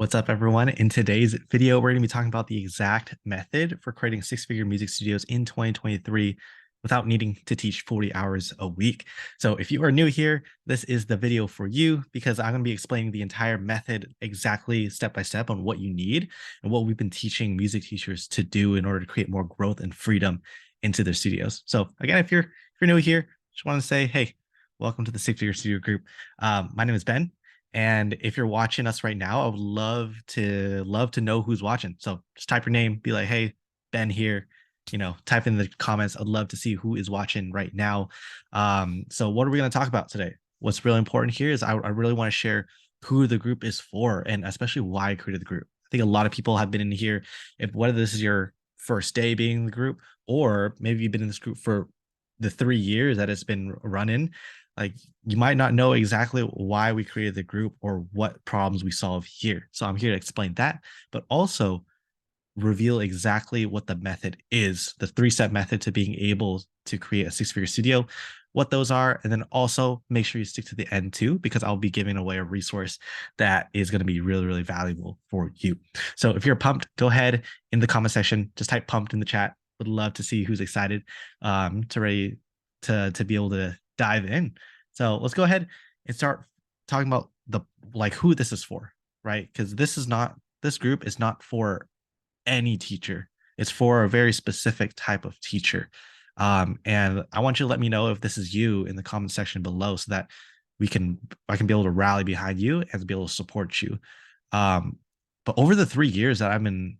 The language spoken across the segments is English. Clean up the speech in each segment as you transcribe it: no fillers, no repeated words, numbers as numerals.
What's up, everyone? In today's video, we're going to be talking about the exact method for creating six-figure music studios in 2023 without needing to teach 40 hours a week. So if you are new here, this is the video for you because I'm going to be explaining the entire method exactly step by step on what you need and what we've been teaching music teachers to do in order to create more growth and freedom into their studios. So again, if you're new here, just want to say, hey, welcome to the Six Figure Studio Group. My name is Ben. And if you're watching us right now, I would love to know who's watching. So just type your name, be like, hey, Ben here. Type in the comments. I'd love to see who is watching right now. So what are we going to talk about today? What's really important here is I really want to share who the group is for and especially why I created the group. I think a lot of people have been in here, if whether this is your first day being in the group, or maybe you've been in this group for the 3 years that it's been running, like you might not know exactly why we created the group or what problems we solve here. So I'm here to explain that, but also reveal exactly what the method is, the three-step method to being able to create a six-figure studio, what those are, and then also make sure you stick to the end too, because I'll be giving away a resource that is going to be really, really valuable for you. So if you're pumped, go ahead in the comment section, just type pumped in the chat. Would love to see who's excited to ready to be able to dive in. So let's go ahead and start talking about the like who this is for, right? Because this group is not for any teacher. It's for a very specific type of teacher. And I want you to let me know if this is you in the comment section below so that I can be able to rally behind you and be able to support you. But over the 3 years that I've been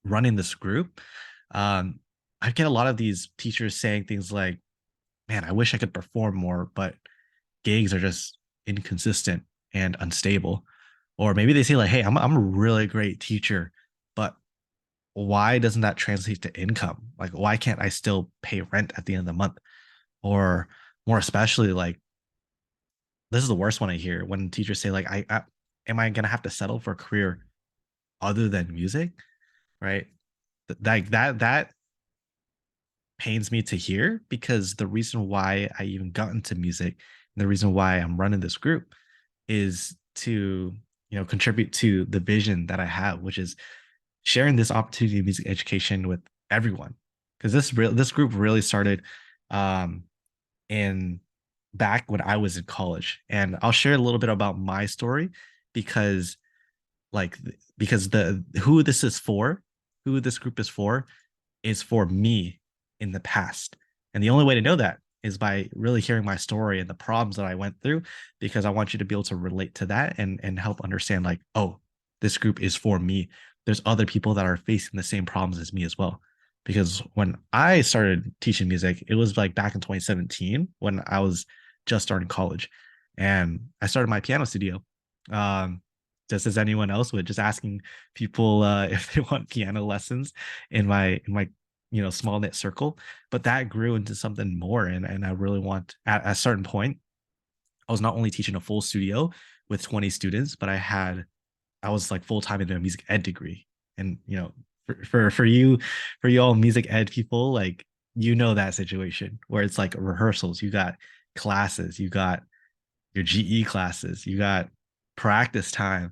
running this group, um, I get a lot of these teachers saying things like, man, I wish I could perform more, but gigs are just inconsistent and unstable. Or maybe they say like, hey, I'm a really great teacher, but why doesn't that translate to income? Like, why can't I still pay rent at the end of the month? Or more especially, like, this is the worst one I hear when teachers say, like, I am I gonna have to settle for a career other than music? Right? That pains me to hear because the reason why I even got into music and the reason why I'm running this group is to, contribute to the vision that I have, which is sharing this opportunity of music education with everyone. Because this group really started um, in back when I was in college, and I'll share a little bit about my story because like because the who this is for, who this group is for me in the past. And the only way to know that is by really hearing my story and the problems that I went through, because I want you to be able to relate to that and help understand like, oh, this group is for me. There's other people that are facing the same problems as me as well. Because when I started teaching music, it was like back in 2017 when I was just starting college. And I started my piano studio. Um, just as anyone else would, just asking people if they want piano lessons in my small knit circle. But that grew into something more, and I really want at a certain point I was not only teaching a full studio with 20 students, but I was like full time in a music ed degree. And for you all music ed people, like that situation where it's like rehearsals, you got classes, you got your GE classes, you got practice time,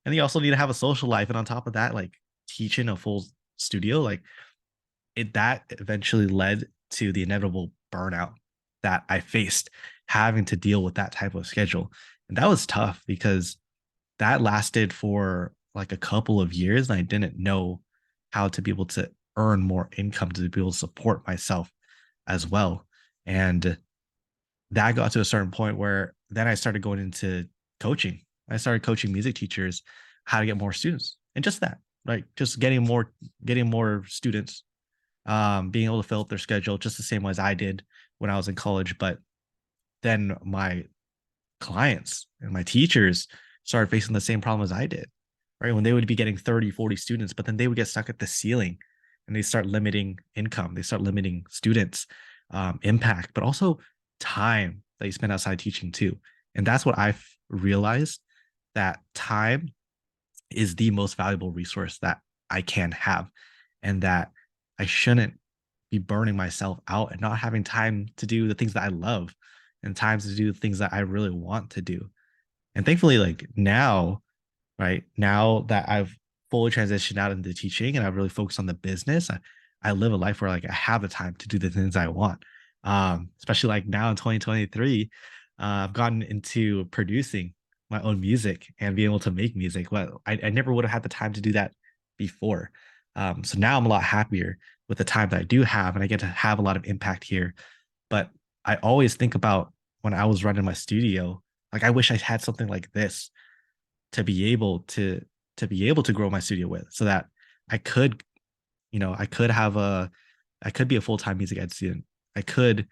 and you also need to have a social life. And on top of that, like teaching a full studio, like that eventually led to the inevitable burnout that I faced having to deal with that type of schedule. And that was tough because that lasted for like a couple of years and I didn't know how to be able to earn more income to be able to support myself as well. And that got to a certain point where then I started going into coaching. I started coaching music teachers how to get more students and just that, like just getting more students, being able to fill up their schedule just the same way as I did when I was in college. But then my clients and my teachers started facing the same problem as I did, right? When they would be getting 30, 40 students, but then they would get stuck at the ceiling and they start limiting income, they start limiting students, impact, but also time that you spend outside teaching too. And that's what I've realized, that time is the most valuable resource that I can have, and that I shouldn't be burning myself out and not having time to do the things that I love and times to do things that I really want to do. And thankfully, like now, right? Now that I've fully transitioned out into teaching and I've really focused on the business, I live a life where like I have the time to do the things I want. Especially like now in 2023, I've gotten into producing my own music and being able to make music. Well, I never would have had the time to do that before. So now I'm a lot happier with the time that I do have, and I get to have a lot of impact here. But I always think about when I was running my studio, like I wish I had something like this to be able to grow my studio with, so that I could, I could have I could be a full-time music ed student. I could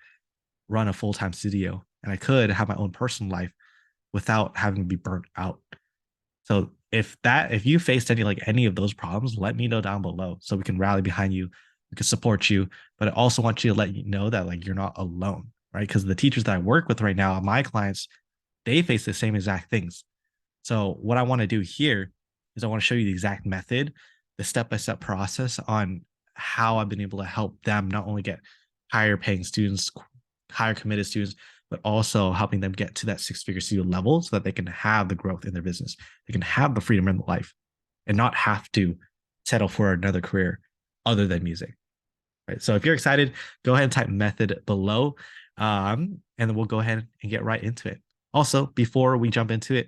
run a full-time studio, and I could have my own personal life without having to be burnt out. So if you faced any of those problems, let me know down below so we can rally behind you, we can support you. But I also want you to let you know that like you're not alone, right? Because the teachers that I work with right now, my clients, they face the same exact things. So what I want to do here is I want to show you the exact method, the step-by-step process on how I've been able to help them not only get higher paying students, higher committed students, but also helping them get to that six-figure studio level so that they can have the growth in their business. They can have the freedom in life and not have to settle for another career other than music. Right. So if you're excited, go ahead and type method below. And then we'll go ahead and get right into it. Also, before we jump into it,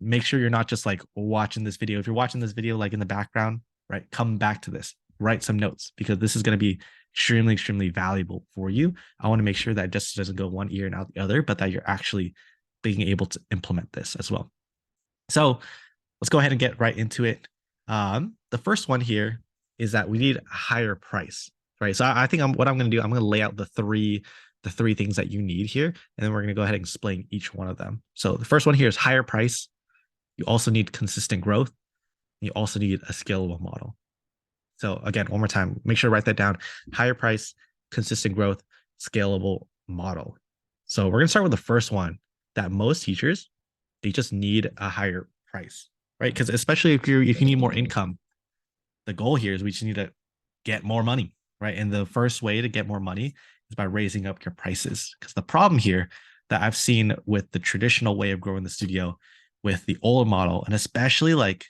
make sure you're not just like watching this video. If you're watching this video like in the background, right, come back to this, write some notes, because this is going to be extremely, extremely valuable for you. I want to make sure that it just doesn't go one ear and out the other, but that you're actually being able to implement this as well. So let's go ahead and get right into it. The first one here is that we need a higher price, right? So I think what I'm going to do, I'm going to lay out the three things that you need here, and then we're going to go ahead and explain each one of them. So the first one here is higher price. You also need consistent growth. You also need a scalable model. So again, one more time, make sure to write that down. Higher price, consistent growth, scalable model. So we're going to start with the first one, that most teachers, they just need a higher price, right? Because especially if you need more income, the goal here is we just need to get more money, right? And the first way to get more money is by raising up your prices. Because the problem here that I've seen with the traditional way of growing the studio, with the old model, and especially like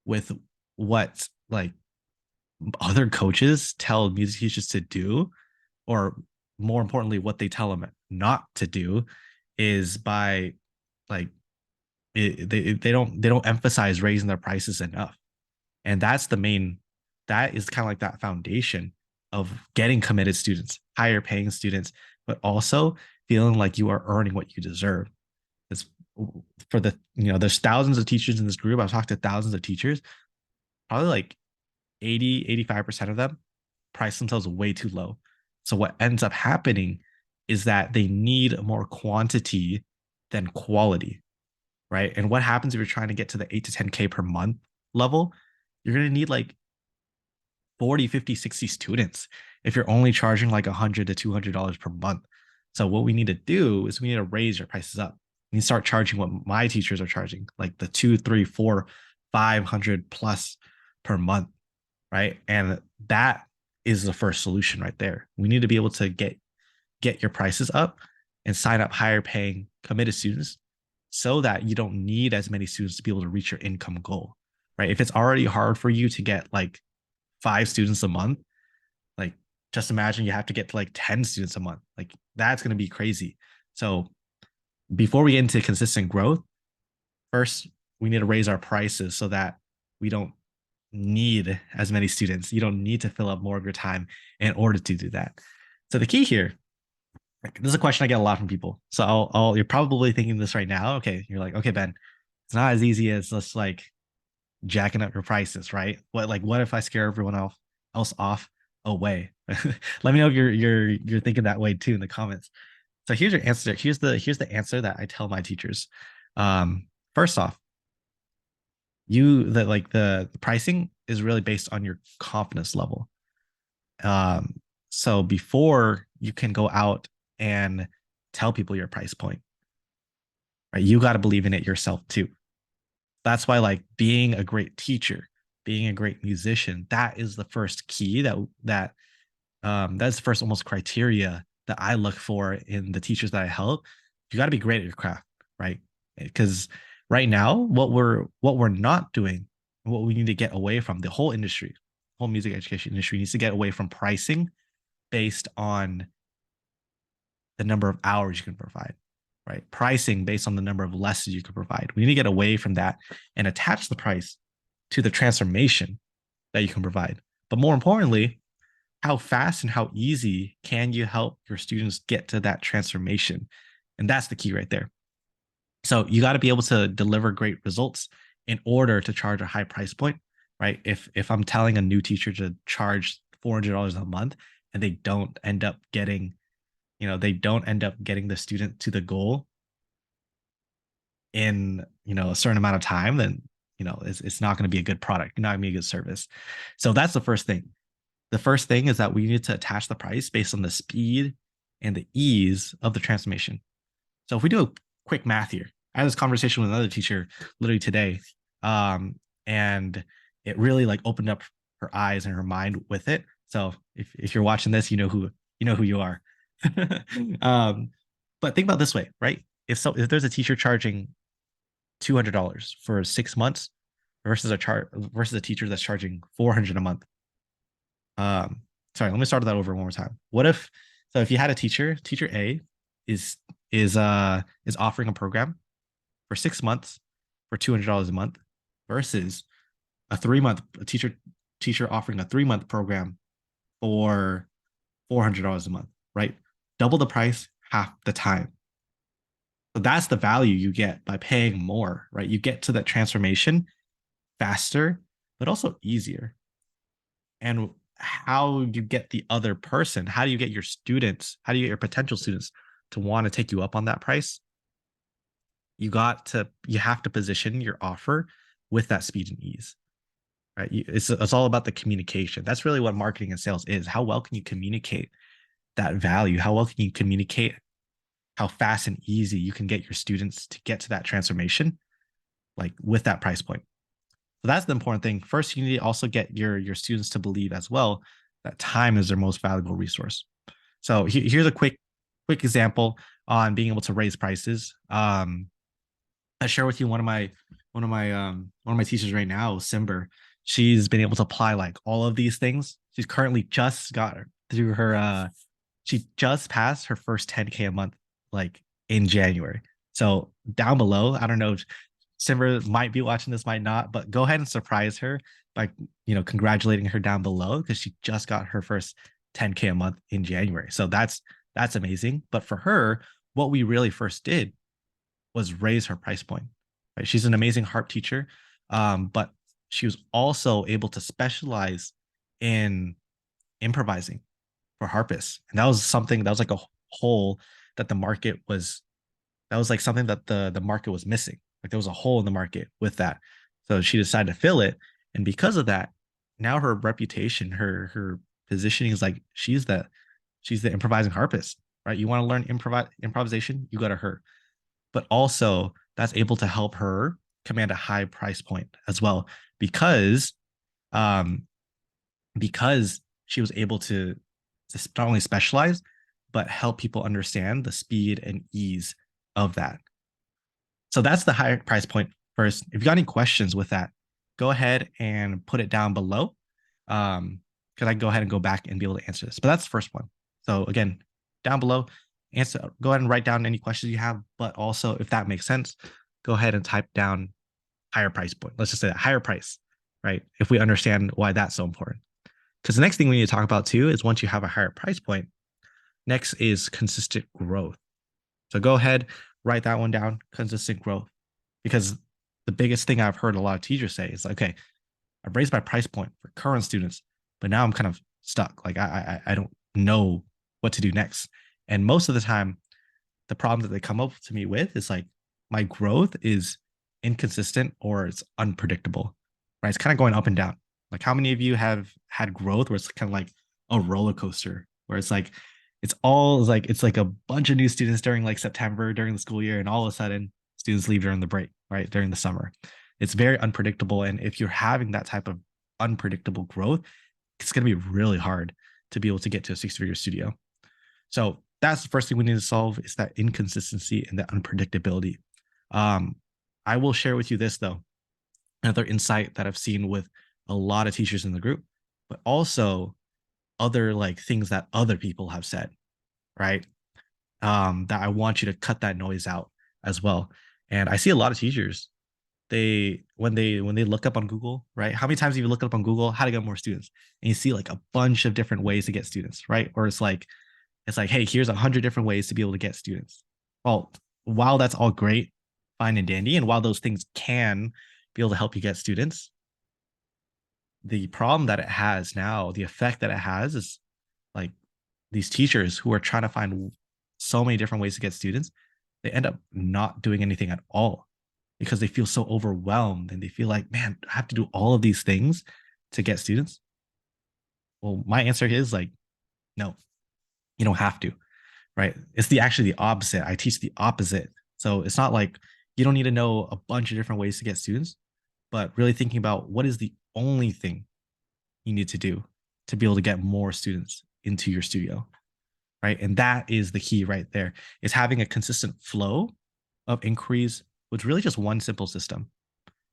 with what like other coaches tell music teachers to do, or more importantly, what they tell them not to do, is by like they don't emphasize raising their prices enough. And that is kind of like that foundation of getting committed students, higher paying students, but also feeling like you are earning what you deserve. It's for there's thousands of teachers in this group. I've talked to thousands of teachers, probably like 85% of them price themselves way too low. So what ends up happening is that they need more quantity than quality, right? And what happens if you're trying to get to the 8 to 10K per month level? You're going to need like 40, 50, 60 students if you're only charging like $100 to $200 per month. So what we need to do is we need to raise your prices up. You start charging what my teachers are charging, like the 2, 3, 4, 500 plus per month, right? And that is the first solution right there. We need to be able to get your prices up and sign up higher paying committed students so that you don't need as many students to be able to reach your income goal, right? If it's already hard for you to get like 5 students a month, like just imagine you have to get to like 10 students a month. Like that's going to be crazy. So before we get into consistent growth, first we need to raise our prices so that we don't need as many students. You don't need to fill up more of your time in order to do that. So the key here, like, this is a question I get a lot from people. So you're probably thinking this right now. Okay, you're like, okay, Ben, it's not as easy as just like jacking up your prices, right? What if I scare everyone else off away? Let me know if you're thinking that way too in the comments. So here's your answer. Here's the answer that I tell my teachers. First off, the pricing is really based on your confidence level. So before you can go out and tell people your price point, right, you got to believe in it yourself too. That's why like being a great teacher, being a great musician, that is the first key that's the first almost criteria that I look for in the teachers that I help. You got to be great at your craft, right? Because Right now, what we're not doing, what we need to get away from, the whole industry, whole music education industry needs to get away from pricing based on the number of hours you can provide, right? Pricing based on the number of lessons you can provide. We need to get away from that and attach the price to the transformation that you can provide. But more importantly, how fast and how easy can you help your students get to that transformation? And that's the key right there. So you got to be able to deliver great results in order to charge a high price point, right? If I'm telling a new teacher to charge $400 a month and they don't end up getting, they don't end up getting the student to the goal in, a certain amount of time, then, it's not going to be a good product, not going to be a good service. So that's the first thing. The first thing is that we need to attach the price based on the speed and the ease of the transformation. So if we do a quick math here, I had this conversation with another teacher literally today, and it really like opened up her eyes and her mind with it. So if you're watching this, you know who you are. But think about it this way, right? If there's a teacher charging $200 for 6 months versus a teacher that's charging 400 a month. Sorry, let me start that over one more time. If you had a teacher A is offering a program for 6 months for $200 a month versus a teacher offering a 3-month program for $400 a month, right? Double the price, half the time. So that's the value you get by paying more, right? You get to that transformation faster, but also easier. And how you get the other person, how do you get your students, how do you get your potential students to want to take you up on that price? You have to position your offer with that speed and ease, right? It's all about the communication. That's really what marketing and sales is. How well can you communicate that value? How well can you communicate how fast and easy you can get your students to get to that transformation, like with that price point? So that's the important thing. First, you need to also get your students to believe as well that time is their most valuable resource. So here's a quick example on being able to raise prices. I share with you one of my teachers right now, Simber. She's been able to apply like all of these things. She's currently just got through her she just passed her first 10K a month like in January. So down below, I don't know if Simber might be watching this, might not, but go ahead and surprise her by congratulating her down below because she just got her first 10K a month in January. So that's amazing. But for her, what we really first did was raise her price point. Right? She's an amazing harp teacher, but she was also able to specialize in improvising for harpists, and that was like a hole that the market was. That was like something that the market was missing. Like there was a hole in the market with that, so she decided to fill it, and because of that, now her reputation, her positioning is like she's the improvising harpist, right? You want to learn improvisation, you go to her, but also that's able to help her command a high price point as well because um because she was able to not only specialize but help people understand the speed and ease of that. So that's the higher price point first. If you got any questions with that, go ahead and put it down below. Because I can go ahead and go back and be able to answer this. But that's the first one. So again, down below, go ahead and write down any questions you have. But also, if that makes sense, go ahead and type down higher price point. Let's just say that higher price, right? If we understand why that's so important. Because the next thing we need to talk about too is once you have a higher price point, next is consistent growth. So go ahead, write that one down, consistent growth. Because the biggest thing I've heard a lot of teachers say is, okay, I've raised my price point for current students, but now I'm kind of stuck. Like I don't know what to do next. And most of the time, the problem that they come up to me with is like my growth is inconsistent or it's unpredictable, right? It's kind of going up and down. Like how many of you have had growth where it's kind of like a roller coaster, where it's like a bunch of new students during like September during the school year, and all of a sudden students leave during the break, right? During the summer. It's very unpredictable. And if you're having that type of unpredictable growth, it's going to be really hard to be able to get to a 6-figure studio. So that's the first thing we need to solve is that inconsistency and that unpredictability. I will share with you this though, another insight that I've seen with a lot of teachers in the group, but also other like things that other people have said, right? That I want you to cut that noise out as well. And I see a lot of teachers, they when they look up on Google, right? How many times have you looked up on Google how to get more students? And you see like a bunch of different ways to get students, right? Or it's like, hey, here's 100 different ways to be able to get students. Well, while that's all great, fine and dandy, and while those things can be able to help you get students, the problem that it has now, the effect that it has is like these teachers who are trying to find so many different ways to get students, they end up not doing anything at all because they feel so overwhelmed and they feel like, man, I have to do all of these things to get students. Well, my answer is like, no, you don't have to, right? It's the actually the opposite. I teach the opposite. So it's not like you don't need to know a bunch of different ways to get students, but really thinking about what is the only thing you need to do to be able to get more students into your studio, right? And that is the key right there, is having a consistent flow of inquiries with really just one simple system.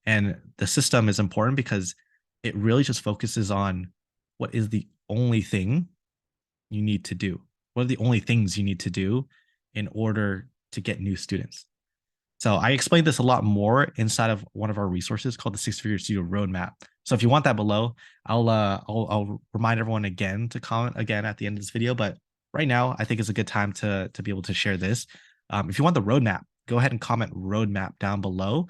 And the system is important because it really just focuses on what is the only thing you need to do. What are the only things you need to do in order to get new students? So I explained this a lot more inside of one of our resources called the Six Figure Studio Roadmap. So if you want that below, I'll remind everyone again to comment again at the end of this video. But right now, I think it's a good time to be able to share this. If you want the roadmap, go ahead and comment roadmap down below.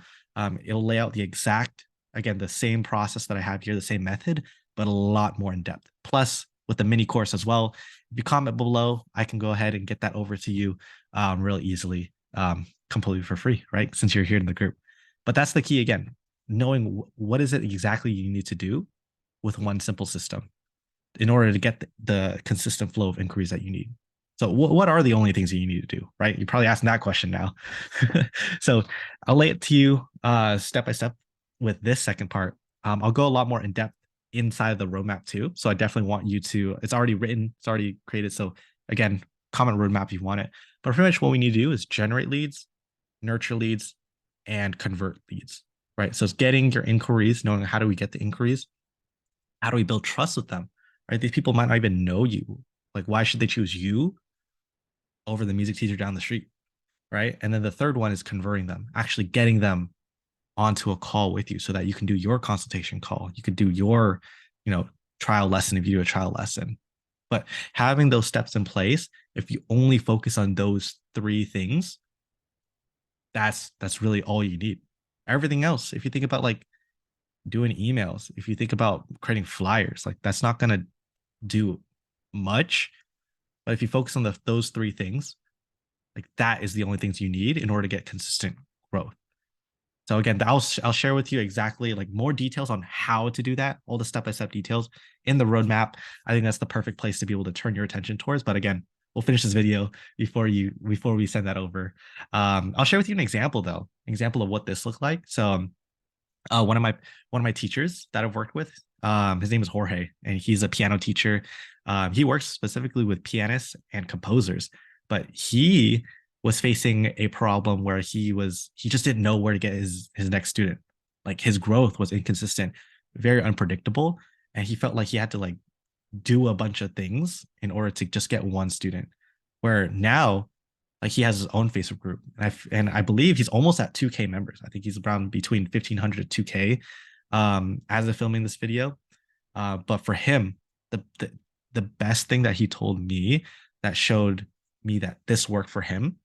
It'll lay out the exact, again, the same process that I have here, the same method, but a lot more in depth. Plus, with the mini course as well. If you comment below, I can go ahead and get that over to you real easily, completely for free, right? Since you're here in the group. But that's the key again, knowing what is it exactly you need to do with one simple system in order to get the consistent flow of inquiries that you need. So what are the only things that you need to do, right? You're probably asking that question now. So I'll lay it to you step by step with this second part. I'll go a lot more in depth inside the roadmap too. So I definitely want you to, it's already written, it's already created. So again, comment roadmap if you want it. But pretty much what we need to do is generate leads, nurture leads, and convert leads, right? So it's getting your inquiries, knowing how do we get the inquiries? How do we build trust with them, right? These people might not even know you. Like, why should they choose you over the music teacher down the street, right? And then the third one is converting them, actually getting them onto a call with you so that you can do your consultation call. You could do your, trial lesson if you do a trial lesson. But having those steps in place, if you only focus on those three things, that's really all you need. Everything else, if you think about like doing emails, if you think about creating flyers, like that's not going to do much. But if you focus on those three things, like that is the only things you need in order to get consistent growth. So again, I'll share with you exactly like more details on how to do that, all the step-by-step details in the roadmap. I think that's the perfect place to be able to turn your attention towards. But again, we'll finish this video before we send that over. I'll share with you an example though, example of what this looked like. So one of my teachers that I've worked with, his name is Jorge, and he's a piano teacher. He works specifically with pianists and composers, but he was facing a problem where he just didn't know where to get his next student. Like his growth was inconsistent, very unpredictable, and he felt like he had to like do a bunch of things in order to just get one student. Where now, like he has his own Facebook group, and I believe he's almost at 2K members. I think he's around between 1,500 to 2K as of filming this video. But for him, the best thing that he told me that showed me that this worked for him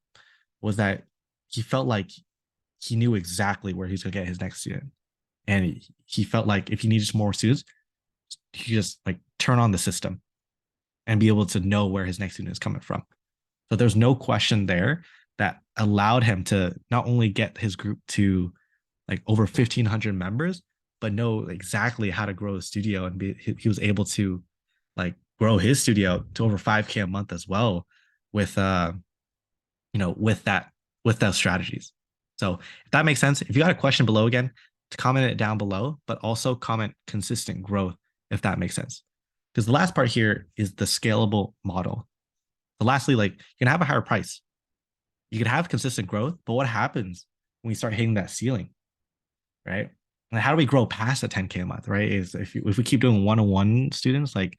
was that he felt like he knew exactly where he's going to get his next student. And he felt like if he needed more students, he just like turn on the system and be able to know where his next student is coming from. So there's no question there that allowed him to not only get his group to like over 1,500 members, but know exactly how to grow a studio, and he was able to like grow his studio to over 5K a month as well with with those strategies. So if that makes sense, if you got a question below again, to comment it down below, but also comment consistent growth if that makes sense. Because the last part here is the scalable model. So lastly, like you can have a higher price, you can have consistent growth, but what happens when we start hitting that ceiling, right? And how do we grow past the 10K a month, right? Is if we keep doing one-on-one students, like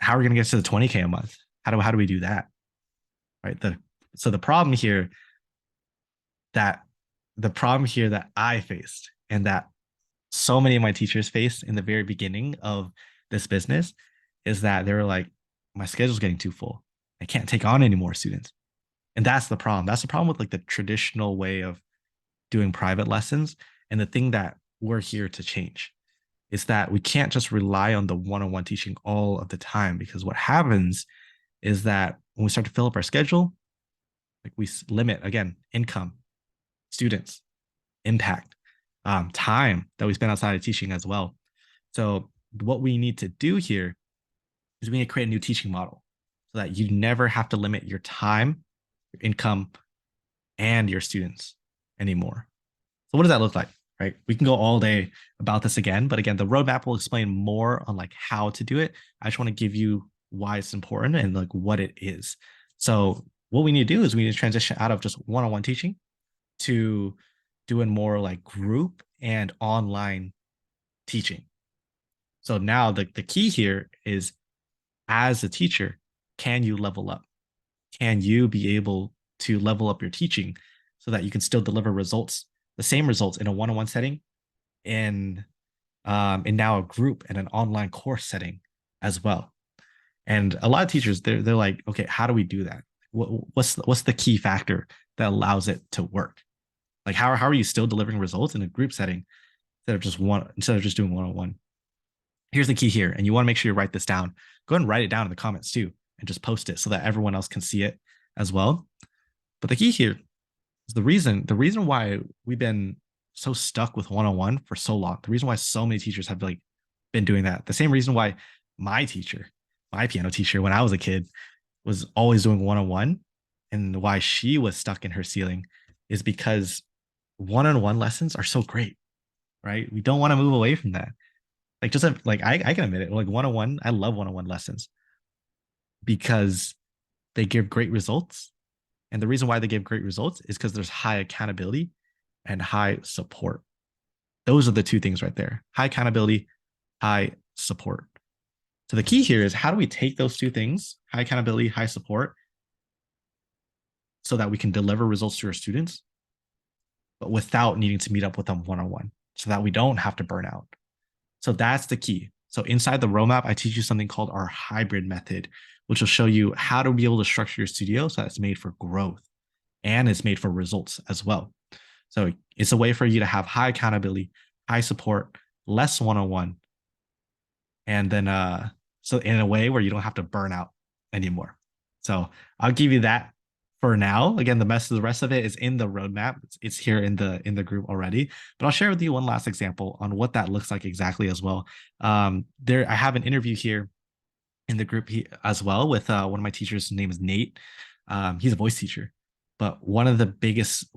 how are we gonna get to the 20K a month? How do we do that? Right. The problem here that I faced and that so many of my teachers faced in the very beginning of this business is that they were like, my schedule's getting too full. I can't take on any more students. And that's the problem. That's the problem with like the traditional way of doing private lessons. And the thing that we're here to change is that we can't just rely on the one-on-one teaching all of the time, because what happens is that when we start to fill up our schedule, like we limit again income, students, impact, time that we spend outside of teaching as well. So what we need to do here is we need to create a new teaching model so that you never have to limit your time, your income, and your students anymore. So what does that look like? Right? We can go all day about this again, but again, the roadmap will explain more on like how to do it. I just want to give you why it's important and like what it is. So what we need to do is we need to transition out of just one-on-one teaching to doing more like group and online teaching. So now the key here is, as a teacher, can you level up? Can you be able to level up your teaching so that you can still deliver results, the same results in a one-on-one setting, in now a group and an online course setting as well? And a lot of teachers, they're like, okay, how do we do that? What's the key factor that allows it to work? Like how are you still delivering results in a group setting instead of just doing one-on-one? Here's the key here, and you want to make sure you write this down. Go ahead and write it down in the comments too, and just post it so that everyone else can see it as well. But the key here is the reason why we've been so stuck with one-on-one for so long. The reason why so many teachers have like been doing that. The same reason why my piano teacher, when I was a kid, was always doing one-on-one, and why she was stuck in her ceiling is because one-on-one lessons are so great, right? We don't want to move away from that. Like just like I can admit it, like one-on-one, I love one-on-one lessons because they give great results. And the reason why they give great results is because there's high accountability and high support. Those are the two things right there: high accountability, high support. So the key here is, how do we take those two things, high accountability, high support, so that we can deliver results to our students, but without needing to meet up with them one-on-one, so that we don't have to burn out. So that's the key. So inside the roadmap, I teach you something called our hybrid method, which will show you how to be able to structure your studio so that it's made for growth and it's made for results as well. So it's a way for you to have high accountability, high support, less one-on-one, and then so in a way where you don't have to burn out anymore. So I'll give you that for now. Again, the rest of it is in the roadmap. It's here in the group already, but I'll share with you one last example on what that looks like exactly as well. I have an interview here in the group as well with one of my teachers. His name is Nate. He's a voice teacher, but one of the biggest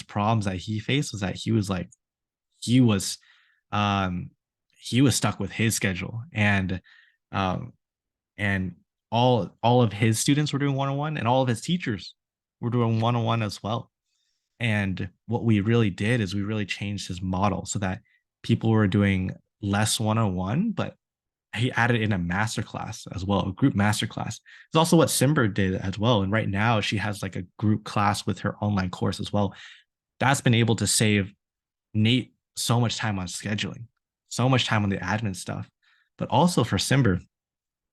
problems that he faced was that he was he was stuck with his schedule, and um, and all of his students were doing one-on-one, and all of his teachers were doing one-on-one as well. And what we really did is we really changed his model so that people were doing less one-on-one, but he added in a masterclass as well, a group masterclass. It's also what Simber did as well. And right now she has like a group class with her online course as well. That's been able to save Nate so much time on scheduling, so much time on the admin stuff. But also for Simber,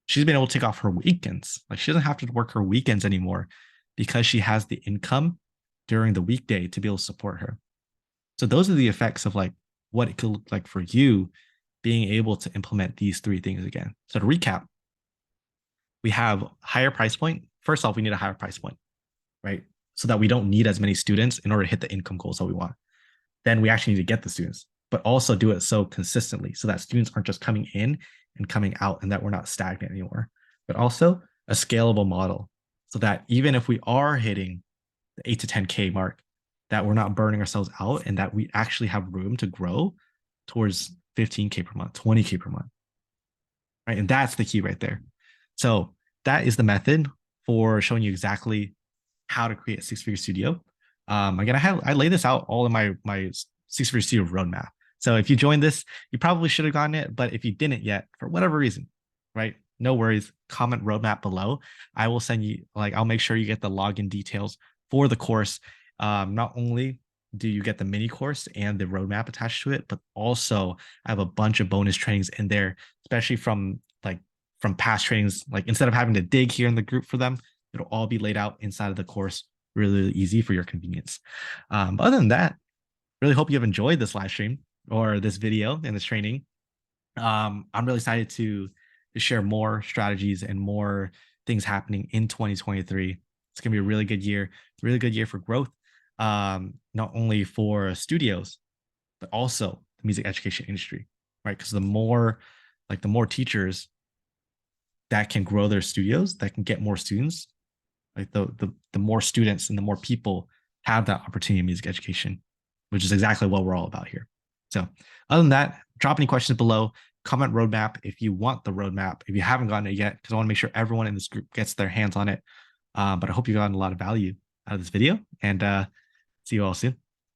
she's been able to take off her weekends. Like she doesn't have to work her weekends anymore because she has the income during the weekday to be able to support her. So those are the effects of like what it could look like for you being able to implement these three things again. So to recap, we have higher price point. First off, we need a higher price point, right? So that we don't need as many students in order to hit the income goals that we want. Then we actually need to get the students, but also do it so consistently so that students aren't just coming in and coming out and that we're not stagnant anymore, but also a scalable model so that even if we are hitting the 8 to 10K mark, that we're not burning ourselves out and that we actually have room to grow towards 15K per month, 20K per month, right? And that's the key right there. So that is the method for showing you exactly how to create a six-figure studio. Again, I lay this out all in my Six Figure Studio roadmap. So if you joined this, you probably should have gotten it. But if you didn't yet, for whatever reason, right? No worries. Comment roadmap below. I will send you, like, I'll make sure you get the login details for the course. Not only do you get the mini course and the roadmap attached to it, but also I have a bunch of bonus trainings in there, especially from past trainings. Like instead of having to dig here in the group for them, it'll all be laid out inside of the course, really easy for your convenience. But other than that, really hope you have enjoyed this live stream or this video and this training. I'm really excited to share more strategies and more things happening in 2023. It's gonna be a really good year for growth, not only for studios, but also the music education industry, right? Because the more teachers that can grow their studios, that can get more students, like the more students and the more people have that opportunity in music education, which is exactly what we're all about here. So other than that, drop any questions below. Comment roadmap if you want the roadmap, if you haven't gotten it yet, because I want to make sure everyone in this group gets their hands on it. But I hope you got a lot of value out of this video, and see you all soon.